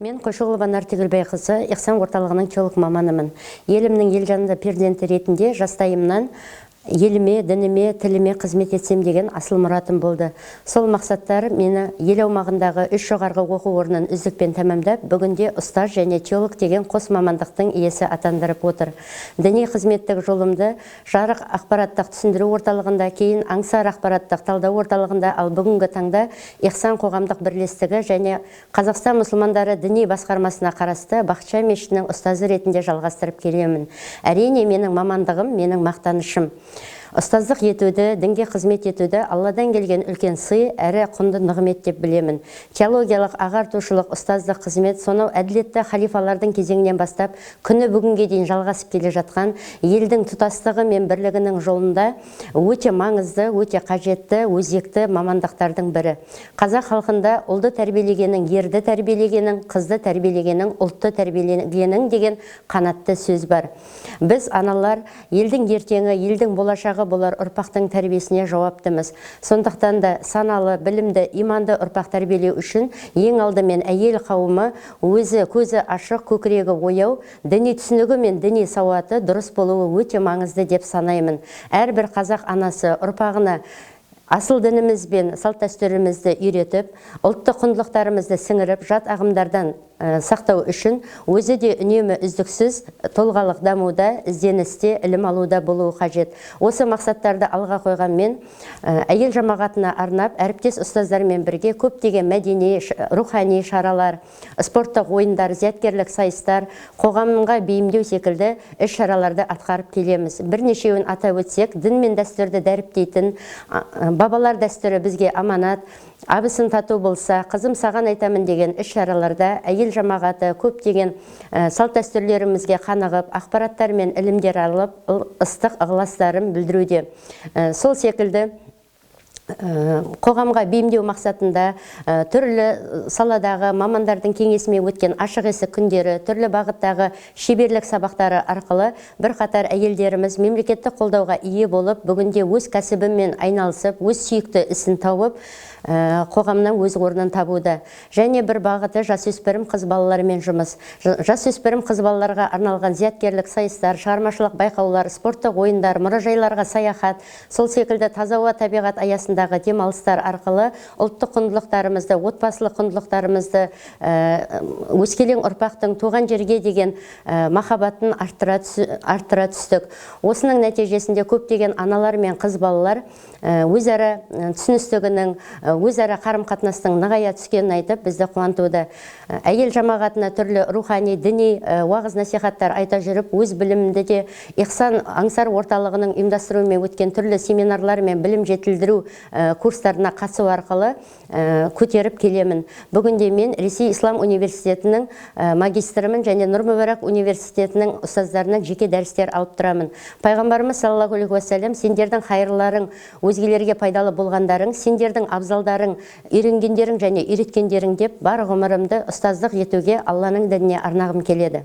Мен Қойшығұлова Нартегүлбай қызы Ихсан орталығының теолог маманымын. Елімнің ел жанында перзенті ретінде жастайымнан еліме, дініме, тіліме қызмет етсем деген асыл мұратым болды. Сол мақсаттар мені ел аумағындағы 3 жоғарғы оқу орнын үздікпен тәмамдап, бүгінде ұстаз және теолог деген қос мамандықтың иесі атандырып отыр. Діни қызметтік жолымды жарық ақпараттық түсіндіру орталығында, кейін аңсар ақпараттық талдау орталығында, ал бүгінгі таңда Ихсан қоғамдық бірлестігі және Қазақстан мұсылмандары діни басқармасына қарасты Бақытжан мешітінің ұстазы ретінде жалғастырып келемін. Әрине, менің мамандығым, менің мақтанышым. Ұстаздық етуді, дінге қызмет етуді Алладан келген үлкен сый, әрі құнды нығмет деп білемін. Теологиялық, ағартушылық, ұстаздық қызмет сонау әділетті халифалардың кезеңінен бастап күні бүгінге дейін жалғасып келе жатқан елдің тұтастығы мен бірлігінің жолында өте маңызды, өте қажетті, өзекті мамандықтардың бірі. Қазақ халқында ұлды тәрбиелегенің, ерді тәрбиелегенің, қызды тәрбиелегенің, ұлтты тәрбиелегенің деген қанатты сөз бар. Біз аналар елдің ертеңі, елдің болашағы болар ұрпақтың тәрбиесіне жауаптымыз. Сондықтан да саналы, білімді, иманды ұрпақ тәрбиелеу үшін ең алдымен әйел қауымы өзі көзі ашық, көкірегі ояу, діни түсінігі мен діни сауаты дұрыс болуы өте маңызды деп санаймын. Әрбір қазақ анасы ұрпағына асыл дініміз бен салт дәстүрімізді үйретіп, ұлттық құндылықтарымызды сіңіріп, жат ағымдардан сақтау үшін өзі де үнемі үздіксіз толғалық дамуда, ізденісте, ілім алуда болуы қажет. Осы мақсаттарды алға қойған мен әйел жамағатына арнап, әріптес ұстаздармен бірге көптеген мәдени, рухани шаралар, спорттық ойындар, зияткерлік сайыстар, қоғамға бейімдеу секілді іс-шараларды атқарып келеміз. Бірнешеуін атап өтсек, дін мен дәстүрді дәріптейтін бабалар дәстүрі бізге аманат, абысын тату болса, қызым саған айтамын деген іс-шараларда әйел жамағаты көптеген салт дәстүрлерімізге қанығып, ақпараттар мен ілімдер алып, ыстық ықыластарын білдіруде. Сол секілді қоғамға бейімдеу мақсатында түрлі саладағы мамандардың кеңесімен өткен ашық есік күндері, түрлі бағыттағы шеберлік сабақтары арқылы бірқатар әйелдеріміз мемлекеттік қолдауға ие болып, бүгінде өз кәсібімен айналысып, өз сүйікті ісін тауып, қоғамнан өз орнын табуда. Және бір бағыты жасөспірім қыз балалармен жұмыс. Жасөспірім қыз балаларға арналған зияткерлік сайыстар, шығармашылық байқаулар, спорттық ойындар, мұражайларға саяхат, сол секілді таза ауа табиғат аясындағы демалыстар арқылы ұлттық құндылықтарымызды, отбасылық құндылықтарымызды, өскелең ұрпақтың туған жерге деген махаббатын арттыра түстік. Осының нәтижесінде көптеген аналар мен қыз балалар өзара түсіністігінің, өзара қарым-қатынастың нығая түскенін айтып, бізді қуантуда. Әйел жамағатына түрлі рухани, діни уағыз насихаттар айта жүріп, өз білімді де Ихсан аңсар орталығының ұйымдастыруымен өткен түрлі семинарлар мен білім жетілдіру курстарына қатысу арқылы көтеріп келемін. Бүгінде мен Ресей Ислам университетінің магистрімін және Нұр Мүбарак университетінің ұстаздарынан жеке дәрістер алып тұрамын. Пайғамбарымыз саллаллаху алейхи уассалам, сендердің хайырларың, өзгелерге пайдалы болғандарың, сендердің абзалдарың, үйренгендерің және үйреткендерің деп бар ғұмырымды ұстаздық етуге Алланың дініне арнағым келеді.